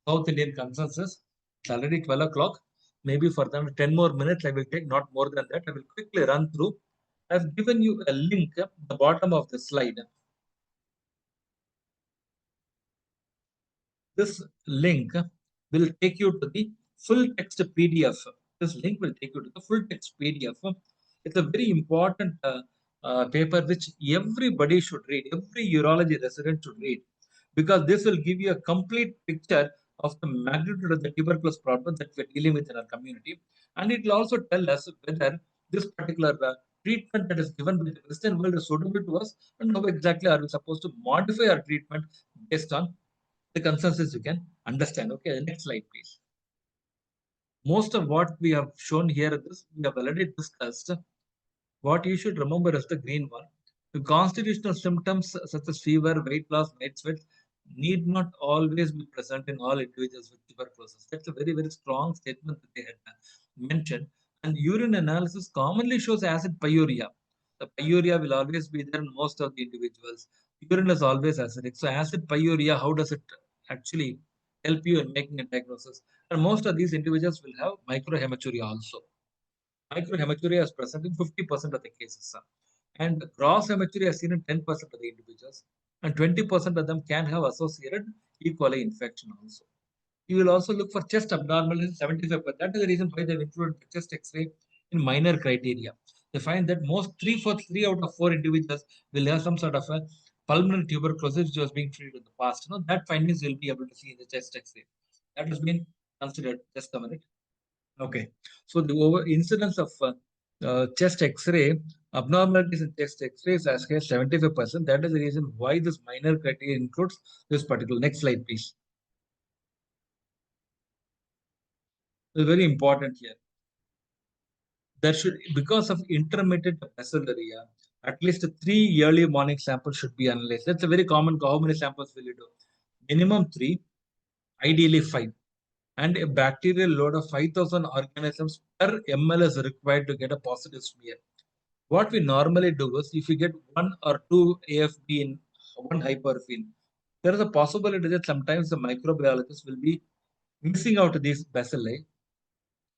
South Indian consensus. It's already 12 o'clock. Maybe for them 10 more minutes I will take, not more than that. I will quickly run through. I've given you a link at the bottom of the slide. This link will take you to the full text PDF. This link will take you to the full text PDF. It's a very important paper which everybody should read, every urology resident should read, because this will give you a complete picture of the magnitude of the tuberculosis problem that we're dealing with in our community. And it will also tell us whether this particular treatment that is given by the Western world is suitable to us, and how exactly are we supposed to modify our treatment based on the consensus you can understand. Okay, the next slide, please. Most of what we have shown here, this we have already discussed. What you should remember is the green one. The constitutional symptoms such as fever, weight loss, night sweats need not always be present in all individuals with tuberculosis. That's a very, very strong statement that they had mentioned. And urine analysis commonly shows acid pyuria. The pyuria will always be there in most of the individuals. Urine is always acidic. So acid pyuria, how does it actually help you in making a diagnosis? And most of these individuals will have microhematuria also. Microhematuria is present in 50% of the cases. And gross hematuria is seen in 10% of the individuals. And 20% of them can have associated E. coli infection also. You will also look for chest abnormalities, 75%. That is the reason why they've included the chest X-ray in minor criteria. They find that most 3 out of 4 individuals will have some sort of a pulmonary tuberculosis which was being treated in the past. That findings you'll be able to see in the chest X-ray. That has been considered. Just a minute. Okay. So the over incidence of chest X-ray, abnormalities in chest X-ray is as high as 75%. That is the reason why this minor criteria includes this particular. Next slide, please. It's very important here. There should, because of intermittent bacilleria, at least 3 early morning samples should be analyzed. That's a very common. How many samples will you do? Minimum 3, ideally 5. And a bacterial load of 5,000 organisms per ml is required to get a positive smear. What we normally do is, if you get 1 or 2 AFB in one hyperfin, there is a possibility that sometimes the microbiologist will be missing out these bacilli.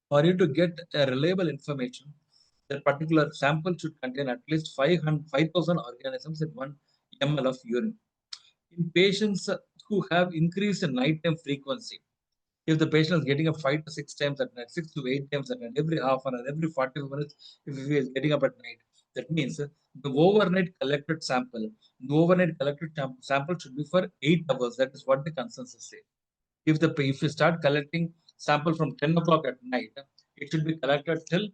For you to get a reliable information, that particular sample should contain at least 5,000 organisms in 1 ml of urine. In patients who have increased nighttime frequency, if the patient is getting up 5 to 6 times at night, 6 to 8 times at night, every half an hour, every 45 minutes, if he is getting up at night, that means the overnight collected sample should be for 8 hours. That is what the consensus says. If you start collecting sample from 10 o'clock at night, it should be collected till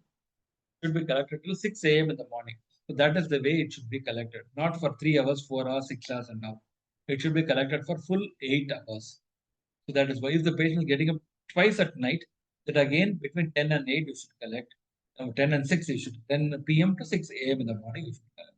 6 a.m. in the morning. So that is the way it should be collected, not for 3 hours, 4 hours, 6 hours, and now. It should be collected for full 8 hours. So that is why if the patient is getting up twice at night, that again between 10 and 8 you should collect. 10 and 6 you should 10 p.m. to 6 a.m. in the morning you should collect.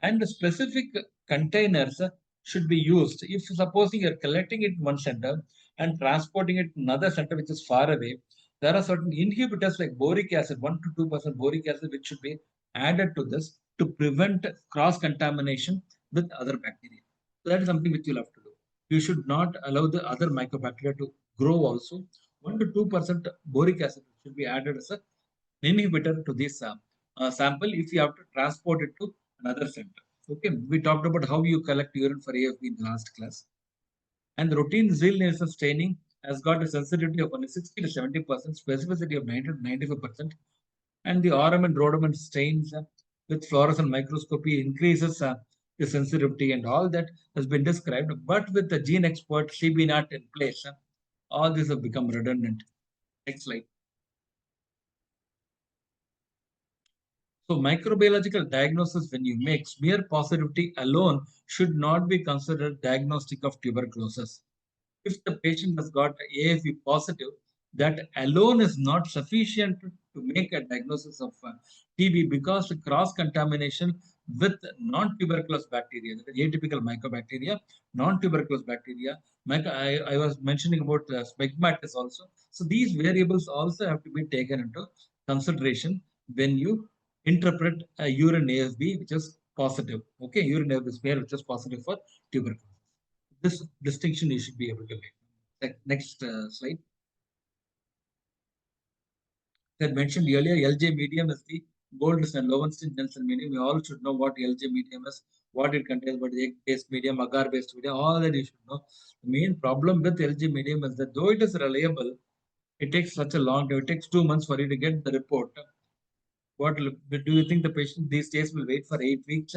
And the specific containers should be used. If supposing you're collecting it in one center and transporting it to another center which is far away, there are certain inhibitors like boric acid, 1 to 2% boric acid, which should be added to this to prevent cross-contamination with other bacteria. So that is something which you'll have to do. You should not allow the other mycobacteria to grow also. 1 to 2% boric acid should be added as an inhibitor to this sample if you have to transport it to another center. Okay, we talked about how you collect urine for AFB in the last class. And the routine Zeal-Nielsen staining has got a sensitivity of only 60 to 70%, specificity of 90 to 95%. And the RM and rhodamine stains with fluorescent microscopy increases the sensitivity, and all that has been described. But with the gene expert CB0 in place, all these have become redundant. Next slide. So microbiological diagnosis, when you make smear positivity alone, should not be considered diagnostic of tuberculosis. If the patient has got AFB positive, that alone is not sufficient to make a diagnosis of TB, because the cross-contamination with non-tuberculous bacteria, the atypical mycobacteria, non-tuberculous bacteria, I was mentioning about smegmatis also. So these variables also have to be taken into consideration when you interpret a urine AFB which is positive. Okay, urine AFB smear which is positive for tuberculosis. This distinction you should be able to make. Next slide. That mentioned earlier, LJ medium is the gold and Lowenstein Jensen medium. We all should know what LJ medium is, what it contains, what is egg-based medium, agar-based medium, all that you should know. The main problem with LJ medium is that though it is reliable, it takes such a long time. It takes 2 months for you to get the report. What do you think the patient these days will wait for 8 weeks,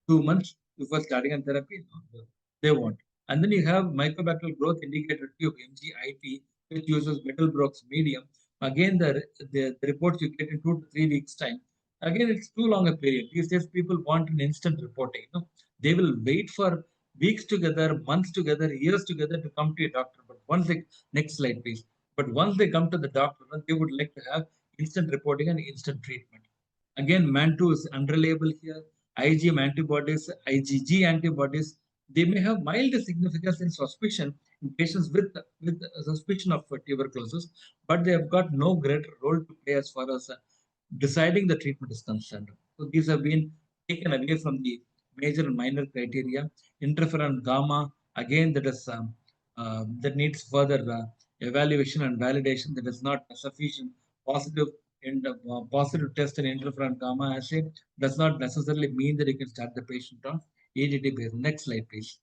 2 months before starting on therapy? No, they won't. And then you have microbacterial growth indicator tube, MGIT, which uses Middlebrooks medium. Again, the reports you get in 2 to 3 weeks' time. Again, it's too long a period. These days, people want an instant reporting. They will wait for weeks together, months together, years together to come to a doctor. But once they, next slide, please. But once they come to the doctor, they would like to have instant reporting and instant treatment. Again, MAN2 is unreliable here. IgM antibodies, IgG antibodies, they may have mild significance in suspicion in patients with suspicion of tuberculosis, but they have got no greater role to play as far as deciding the treatment is concerned. So these have been taken away from the major and minor criteria. Interferon gamma, again, that needs further evaluation and validation. That is not sufficient. Positive positive test in interferon gamma assay does not necessarily mean that you can start the patient on EDT base. Next slide, please.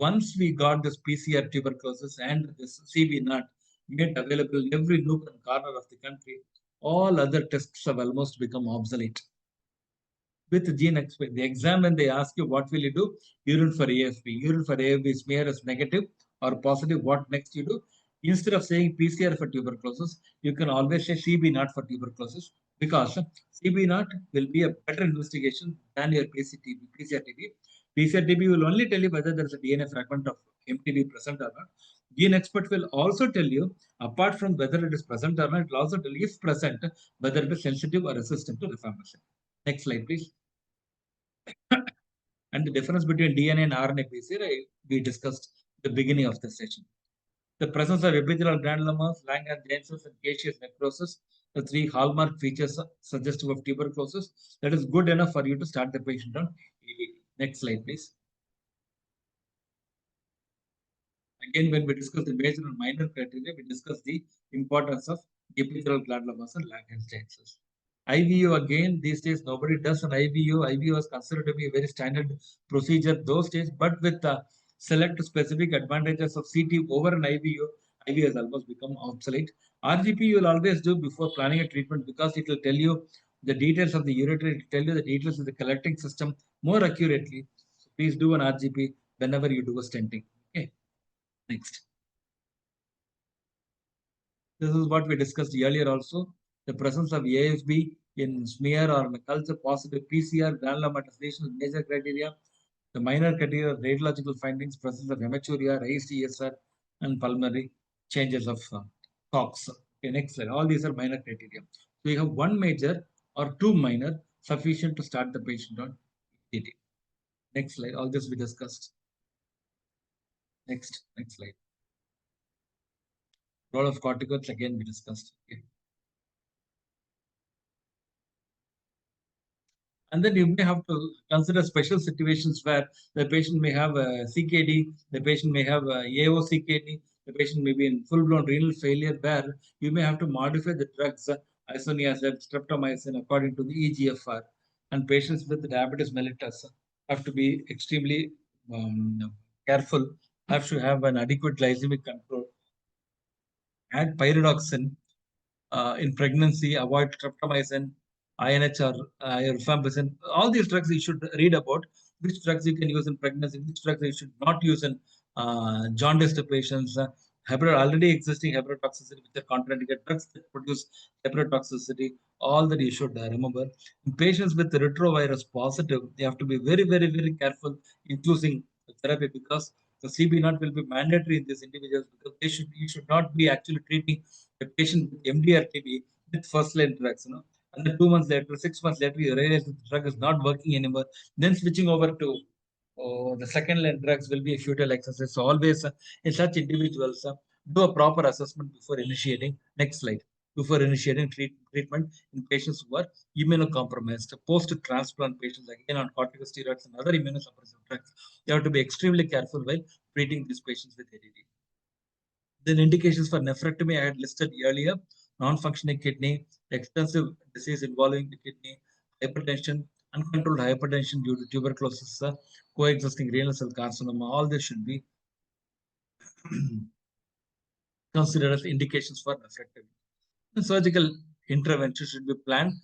Once we got this PCR tuberculosis and this CB nut made available in every nook and corner of the country, all other tests have almost become obsolete. With gene expert, the exam when they ask you what will you do, urine for AFP. Urine for AFP smear is negative or positive. What next you do? Instead of saying PCR for tuberculosis, you can always say CB not for tuberculosis because CB not will be a better investigation than your PCTB, PCR-TB. PCR-TB will only tell you whether there is a DNA fragment of MTB present or not. Gene expert will also tell you, apart from whether it is present or not, it will also tell you if present, whether it is sensitive or resistant to rifampicin. Next slide, please. And the difference between DNA and RNA PCR, we discussed at the beginning of the session. The presence of epithelial granulomas, Langerhans and caseous necrosis, the three hallmark features suggestive of tuberculosis, that is good enough for you to start the patient on EDT. Next slide, please. Again, when we discuss the major and minor criteria, we discuss the importance of epithelial granulomas and Langerhans. IVU again, these days nobody does an IVU. IVU was considered to be a very standard procedure those days, but with select specific advantages of CT over an IVU, IVU has almost become obsolete. RGP you will always do before planning a treatment because it will tell you the details of the ureter, it will tell you the details of the collecting system more accurately. So please do an RGP whenever you do a stenting. Okay, next. This is what we discussed earlier also. The presence of AFB in smear or in a culture positive PCR, granuloma is major criteria. The minor criteria, radiological findings, presence of hematuria, raised ESR, and pulmonary changes of COX. Okay, next slide. All these are minor criteria. So you have one major or two minor sufficient to start the patient on ET. Next slide. All this we discussed. Next slide. Role of corticoids again we discussed. Okay. And then you may have to consider special situations where the patient may have a CKD, the patient may have a AOCKD, the patient may be in full-blown renal failure where you may have to modify the drugs, isoniazid, streptomycin according to the EGFR. And patients with diabetes mellitus have to be extremely careful, have to have an adequate glycemic control, add pyridoxine in pregnancy, avoid streptomycin, INH or rifampicin. All these drugs you should read about. Which drugs you can use in pregnancy, which drugs you should not use in jaundice patients. Already existing hepatotoxicity, which are contraindicated drugs that produce hepatotoxicity. All that you should remember. In patients with retrovirus positive, they have to be very, very, very careful in choosing the therapy because the CB naught will be mandatory in these individuals because you should not be actually treating the patient with MDR TB with first line drugs. And then 2 months later, 6 months later, you realize that the drug is not working anymore. Then switching over to the second line drugs will be a futile exercise. So always in such individuals, do a proper assessment before initiating. Next slide. before initiating treatment in patients who are immunocompromised. Post-transplant patients, again on corticosteroids and other immunosuppressive drugs, you have to be extremely careful while treating these patients with ADD. Then indications for nephrectomy I had listed earlier: non-functioning kidney, extensive disease involving the kidney, hypertension, uncontrolled hypertension due to tuberculosis, coexisting renal cell carcinoma. All this should be considered as indications for nephrectomy. The surgical intervention should be planned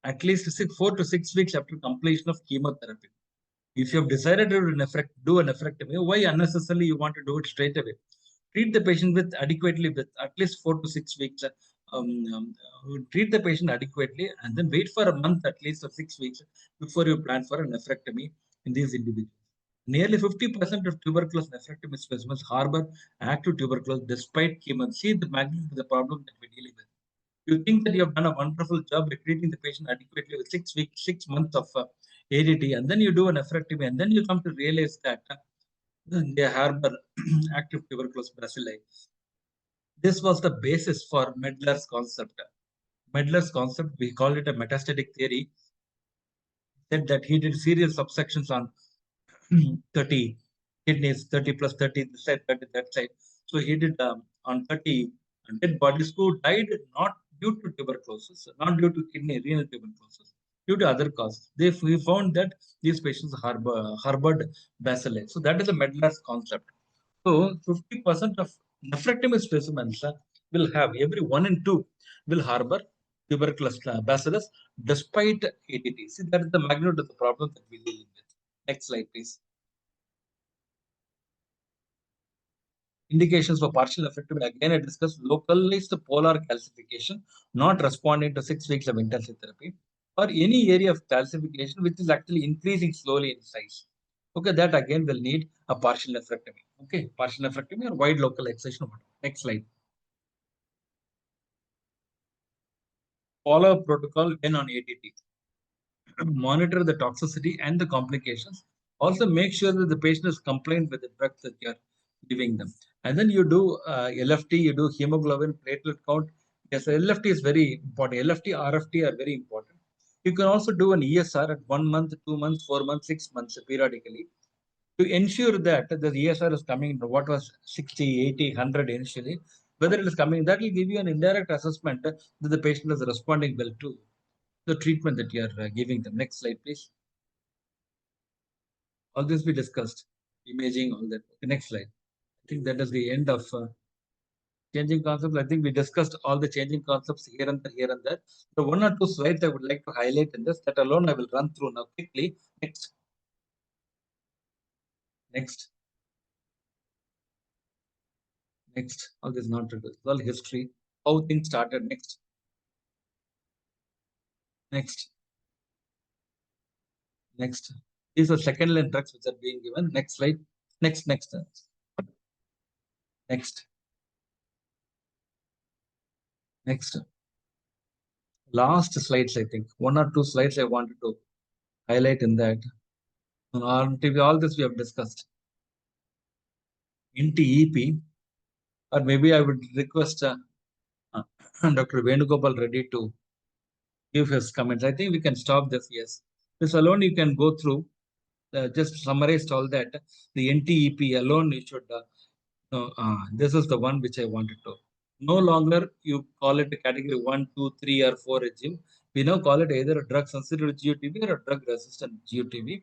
at least 4 to 6 weeks after completion of chemotherapy. If you have decided to do a nephrectomy, why unnecessarily you want to do it straight away? Treat the patient with adequately with at least 4 to 6 weeks. Treat the patient adequately and then wait for a month at least or 6 weeks before you plan for a nephrectomy in these individuals. Nearly 50% of tuberculous nephrectomy specimens harbor active tuberculosis despite chemo. See the magnitude of the problem that we're dealing with. You think that you have done a wonderful job treating the patient adequately with 6 weeks, 6 months of ADT, and then you do a nephrectomy, and then you come to realize that they harbor active tuberculosis bacilli. This was the basis for Medler's concept. Medler's concept, we call it a metastatic theory, said that he did serial subsections on 30 kidneys, 30 plus 30, this side, 30, that side. So he did on 30 dead bodies who died not due to tuberculosis, not due to kidney, renal tuberculosis, due to other causes. We found that these patients harbored bacilli. So that is a Medler's concept. So 50% of nephrectomy specimens will have, every 1 in 2 will harbor tuberculosis bacillus despite ADT. See, that is the magnitude of the problem that we're dealing with. Next slide, please. Indications for partial nephrectomy. Again, I discussed localized polar calcification, not responding to 6 weeks of intensive therapy, or any area of calcification which is actually increasing slowly in size. Okay, that again will need a partial nephrectomy. Okay, partial nephrectomy or wide local excision. Next slide. Follow-up protocol when on ADT. Monitor the toxicity and the complications. Also, make sure that the patient is compliant with the drugs that you are giving them. And then you do LFT, you do hemoglobin, platelet count. Yes, LFT is very important. LFT, RFT are very important. You can also do an ESR at 1 month, 2 months, 4 months, 6 months periodically to ensure that the ESR is coming to what was 60, 80, 100 initially, whether it is coming, that will give you an indirect assessment that the patient is responding well to the treatment that you are giving them. Next slide, please. All this we discussed, imaging, all that. Okay, next slide. I think that is the end of changing concepts. I think we discussed all the changing concepts here and there, here and there. So 1 or 2 slides I would like to highlight in this. That alone I will run through now quickly. Next. Next. Next. All this not all history. How things started. Next. Next. Next. These are second line drugs which are being given. Next slide. Next. Next. Next. Next. Last slides, I think. 1 or 2 slides I wanted to highlight in that. On TV, all this we have discussed. Into EP, or maybe I would request Dr. Venugopal Reddy to give his comments. I think we can stop this. Yes. This alone you can go through. Just summarized all that. The NTEP alone you should. This is the one which I wanted to. No longer you call it a category 1, 2, 3, or 4 regime. We now call it either a drug sensitive GUTB or a drug resistant GUTB.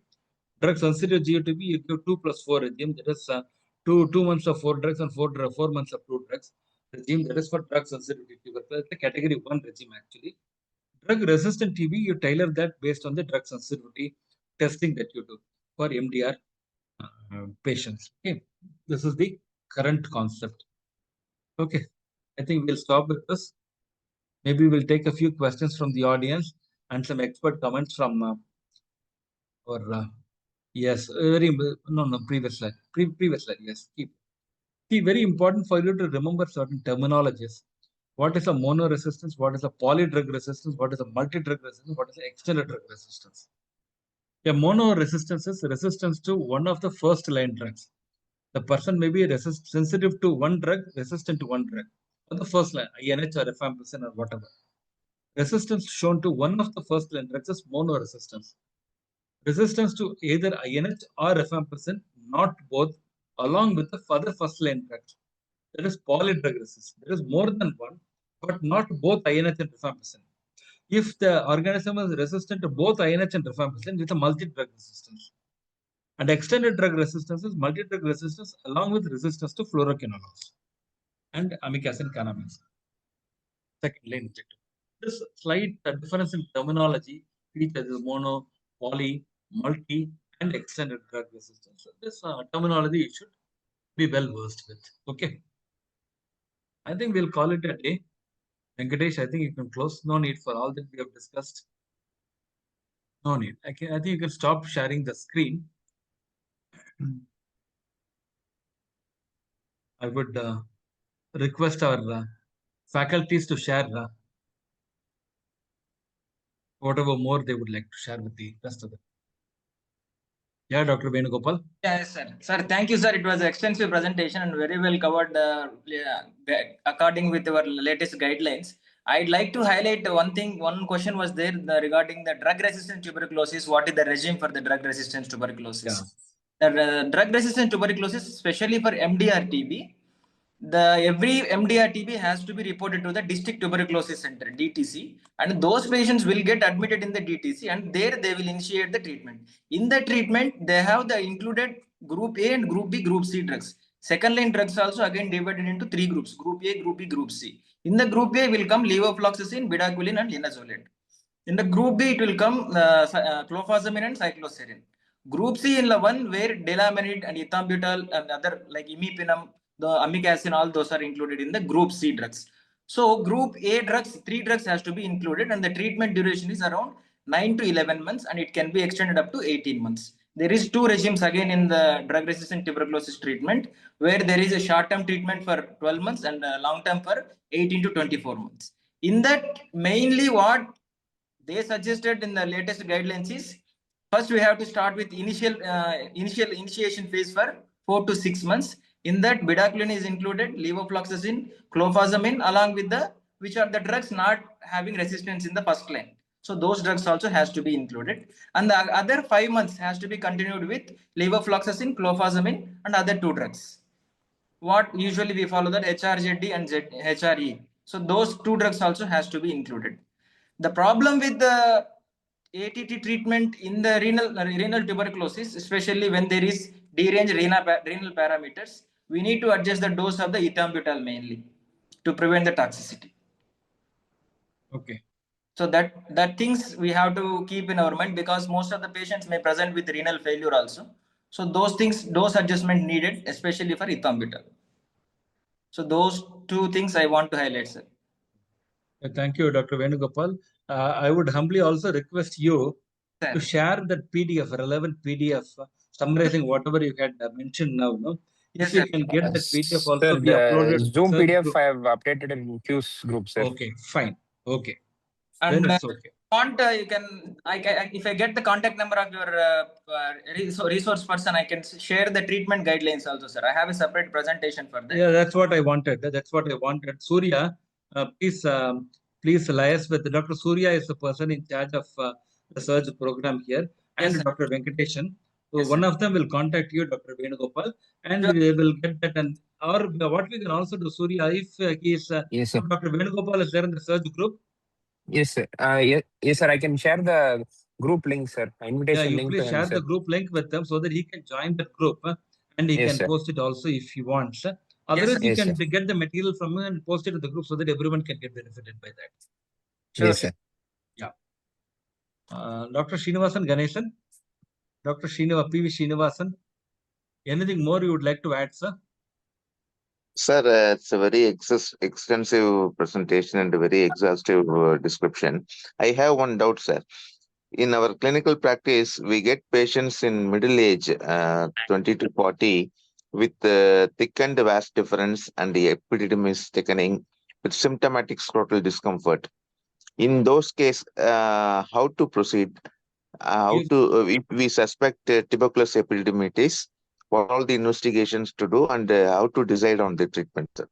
Drug sensitive GUTB, you give 2 plus 4 regime. That is 2 months of 4 drugs and 4 months of 2 drugs regime. That is for drug sensitive tuberculosis. It's a category 1 regime actually. Drug resistant TB, you tailor that based on the drug sensitivity testing that you do for MDR patients. Okay, this is the current concept. Okay, I think we'll stop with this. Maybe we'll take a few questions from the audience and some expert comments from yes, previous slide. Previous slide, yes. See, very important for you to remember certain terminologies. What is a mono resistance? What is a polydrug resistance? What is a multi-drug resistance? What is an extended drug resistance? A mono resistance is resistance to one of the first line drugs. The person may be sensitive to one drug, resistant to one drug. or the first line, INH or rifampicin or whatever. Resistance shown to one of the first line drugs is monoresistance. Resistance to either INH or rifampicin, not both, along with the further first line drugs. That is polydrug resistance. There is more than one, but not both INH and rifampicin. If the organism is resistant to both INH and rifampicin, it's a multi-drug resistance. And extended drug resistance is multi-drug resistance along with resistance to fluoroquinolones and amic acid cannabis. Second line injector. This slight difference in terminology features mono, poly, multi, and extended drug resistance. So this terminology you should be well versed with. Okay. I think we'll call it a day. Venkatesh, I think you can close. No need for all that we have discussed. No need. I think you can stop sharing the screen. I would request our faculties to share whatever more they would like to share with the rest of them. Yeah, Dr. Venugopal. Yes, sir. Sir, thank you, sir. It was an extensive presentation and very well covered according with our latest guidelines. I'd like to highlight one thing. One question was there regarding the drug-resistant tuberculosis. What is the regime for the drug-resistant tuberculosis? Yeah. The drug-resistant tuberculosis, especially for MDR-TB, every MDR-TB has to be reported to the District Tuberculosis Center (DTC), and those patients will get admitted in the DTC, and there they will initiate the treatment. In the treatment, they have the included Group A and Group B, Group C drugs. Second line drugs also again divided into 3 groups: Group A, Group B, Group C. In the Group A will come levofloxacin, bedaquiline, and linezolid. In the Group B, it will come clofazimine and cycloserine. Group C in the one where delamanid and ethambutol and other like imipenem, the amic acid, all those are included in the Group C drugs. So Group A drugs, 3 drugs has to be included, and the treatment duration is around 9 to 11 months, and it can be extended up to 18 months. There is 2 regimes again in the drug-resistant tuberculosis treatment, where there is a short-term treatment for 12 months and long-term for 18 to 24 months. In that, mainly what they suggested in the latest guidelines is, first we have to start with initiation phase for 4 to 6 months. In that, bedaquiline is included, levofloxacin, clofazimine, along with the which are the drugs not having resistance in the first line. So those drugs also has to be included, and the other 5 months has to be continued with levofloxacin, clofazimine, and other 2 drugs. What usually we follow that HRZD and HRE. So those 2 drugs also has to be included. The problem with the ATT treatment in the renal tuberculosis, especially when there is deranged renal parameters, we need to adjust the dose of the ethambutol mainly to prevent the toxicity. Okay. So that things we have to keep in our mind, because most of the patients may present with renal failure also. So those things, dose adjustment needed, especially for ethambutol. So those 2 things I want to highlight, sir. Thank you, Dr. Venugopal. I would humbly also request you to share that PDF, relevant PDF, summarizing whatever you had mentioned now. No? Yes, if you can get that PDF also be uploaded. Zoom PDF I have updated in Q's group, sir. Okay, fine. Okay. And then it's okay. You can, if I get the contact number of your resource person, I can share the treatment guidelines also, sir. I have a separate presentation for that. Yeah, that's what I wanted. That's what I wanted. Surya, please liaise with Dr. Surya is the person in charge of the search program here, and Yes, Dr. Venkateshan. So yes, one of them will contact you, Dr. Venugopal, and we will get that. And or what we can also do, Surya, if he is, yes, sir. Dr. Venugopal is there in the search group. Yes, sir. Yes, sir. I can share the group link, sir. Invitation you link. Please share the group link with them so that he can join that group, and he can post it also if he wants. Otherwise, you can get the material from him and post it to the group so that everyone can get benefited by that. Sure, yes, sir. Yeah. Dr. Srinivasan Ganesan, Dr. PV Srinivasan, anything more you would like to add, sir? Sir, it's a very extensive presentation and a very exhaustive description. I have one doubt, sir. In our clinical practice, we get patients in middle age, 20 to 40, with thickened vas difference and the epididymis thickening with symptomatic scrotal discomfort. In those cases, how to proceed? If we suspect tuberculosis epididymitis, what all the investigations to do and how to decide on the treatment, sir?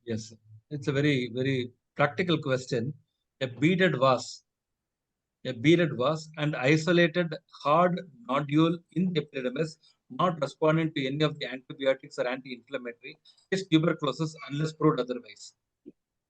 Yes. It's a very, very practical question. A beaded vase, and isolated hard nodule in the epidermis, not responding to any of the antibiotics or anti-inflammatory, is tuberculosis unless proved otherwise.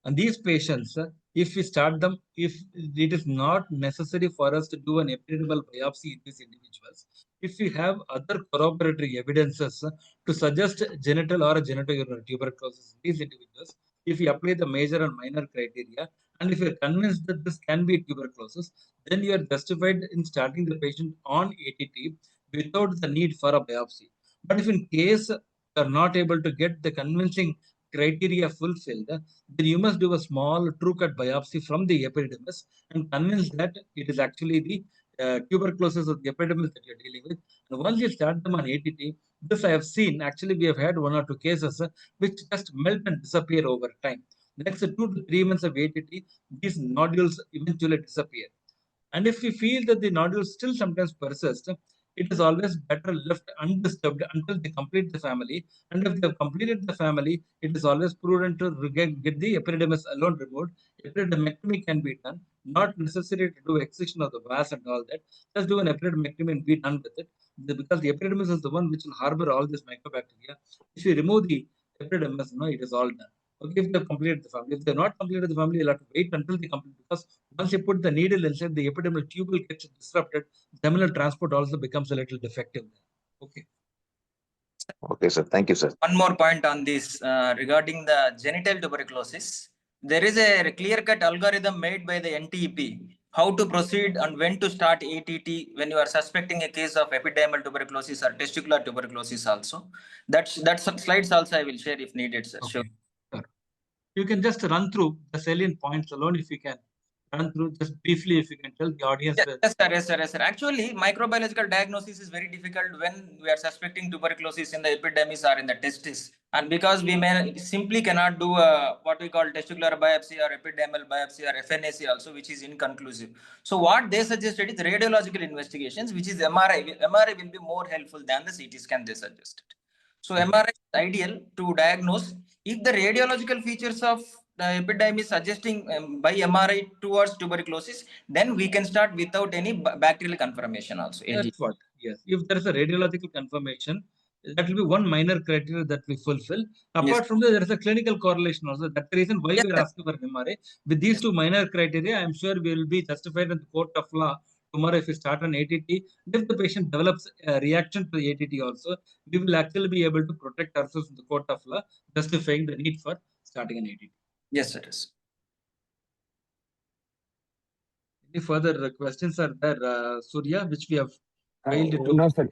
And these patients, if we start them, if it is not necessary for us to do an epidermal biopsy in these individuals, if we have other corroboratory evidences to suggest genital or genitourinary tuberculosis in these individuals, if we apply the major and minor criteria, and if we are convinced that this can be tuberculosis, then you are justified in starting the patient on ATT without the need for a biopsy. But if in case you are not able to get the convincing criteria fulfilled, then you must do a small true cut biopsy from the epidermis and convince that it is actually the tuberculosis of the epidermis that you're dealing with. And once you start them on ATT, this I have seen, actually we have had 1 or 2 cases which just melt and disappear over time. The next 2 to 3 months of ATT, these nodules eventually disappear. And if we feel that the nodules still sometimes persist, it is always better left undisturbed until they complete the family. And if they have completed the family, it is always prudent to get the epidermis alone removed. Epidermectomy can be done, not necessary to do excision of the vas and all that. Just do an epidermectomy and be done with it. Because the epidermis is the one which will harbor all this mycobacteria. If you remove the epidermis, it is all done. Okay, if they have completed the family. If they have not completed the family, you'll have to wait until they complete, because once you put the needle inside, the epidermal tubule gets disrupted. Seminal transport also becomes a little defective. Okay. Okay, sir. Thank you, sir. One more point on this regarding the genital tuberculosis. There is a clear-cut algorithm made by the NTP how to proceed and when to start ATT when you are suspecting a case of epidermal tuberculosis or testicular tuberculosis also. That's slides also I will share if needed, sir. Okay. Sure. You can just run through the salient points alone if you can. Run through just briefly if you can tell the audience. Yes, sir. Actually, microbiological diagnosis is very difficult when we are suspecting tuberculosis in the epidermis or in the testis. And because we simply cannot do what we call testicular biopsy or epidermal biopsy or FNAC also, which is inconclusive. So what they suggested is radiological investigations, which is MRI. MRI will be more helpful than the CT scan they suggested. So MRI is ideal to diagnose if the radiological features of the epidermis suggesting by MRI towards tuberculosis, then we can start without any bacterial confirmation also. That's what. Yes. If there is a radiological confirmation, that will be one minor criteria that we fulfill. Apart from that, there is a clinical correlation also. That's the reason why we are asking for MRI. With these 2 minor criteria, I am sure we will be justified in the court of law tomorrow if we start on ATT. If the patient develops a reaction to the ATT also, we will actually be able to protect ourselves in the court of law, justifying the need for starting an ATT. Yes, it is. Any further questions are there, Surya, which we have failed to? No, sir.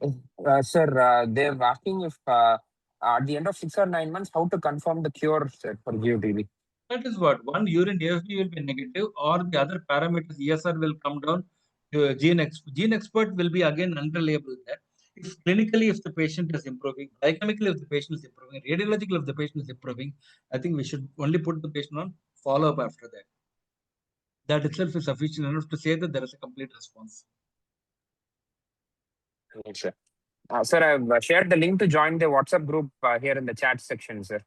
Sir, they're asking if at the end of 6 or 9 months, how to confirm the cure, sir, for GOTB. That is what. One, urine AFP will be negative, or the other parameters ESR will come down. Gene expert will be again unreliable there. If clinically, if the patient is improving, biochemically, if the patient is improving, radiologically, if the patient is improving, I think we should only put the patient on follow-up after that. That itself is sufficient enough to say that there is a complete response. Sure. Sir, I've shared the link to join the WhatsApp group here in the chat section, sir.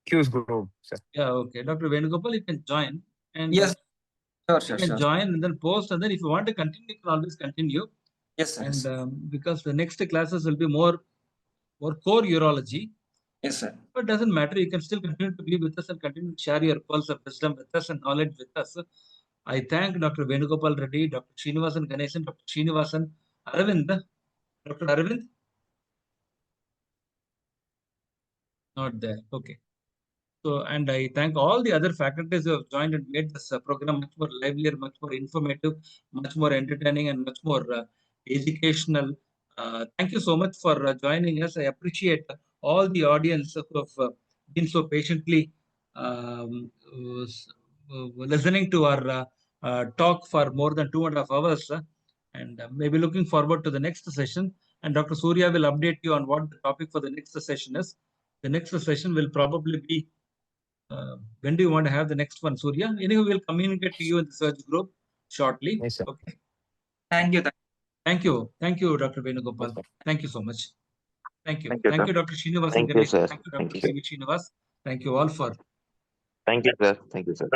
Q's group, sir. Yeah, okay. Dr. Venugopal, you can join. And yes, you can join and then post, and then if you want to continue, you can always continue. Yes, sir. And because the next classes will be more core urology. Yes, sir. But it doesn't matter. You can still continue to be with us and continue to share your pearls of wisdom with us and knowledge with us. I thank Dr. Venugopal Reddy, Dr. Srinivasan Ganesan, Dr. Srinivasan, Aravind. Dr. Aravind? Not there. Okay. So, and I thank all the other faculties who have joined and made this program much more livelier, much more informative, much more entertaining, and much more educational. Thank you so much for joining us. I appreciate all the audience who have been so patiently listening to our talk for more than 2.5 hours. And maybe looking forward to the next session. And Dr. Surya will update you on what the topic for the next session is. The next session will probably be when do you want to have the next one, Surya? Anyway, we'll communicate to you in the search group shortly. Yes, sir. Okay. Thank you. Thank you. Thank you, Dr. Venugopal. Yes, thank you so much. Thank you. Thank you, Thank sir. you, Dr. Srinivasan. Thank you, sir. Thank you, Thank Dr. you. Srinivas. Thank you all for Thank you, sir. Thank you, sir.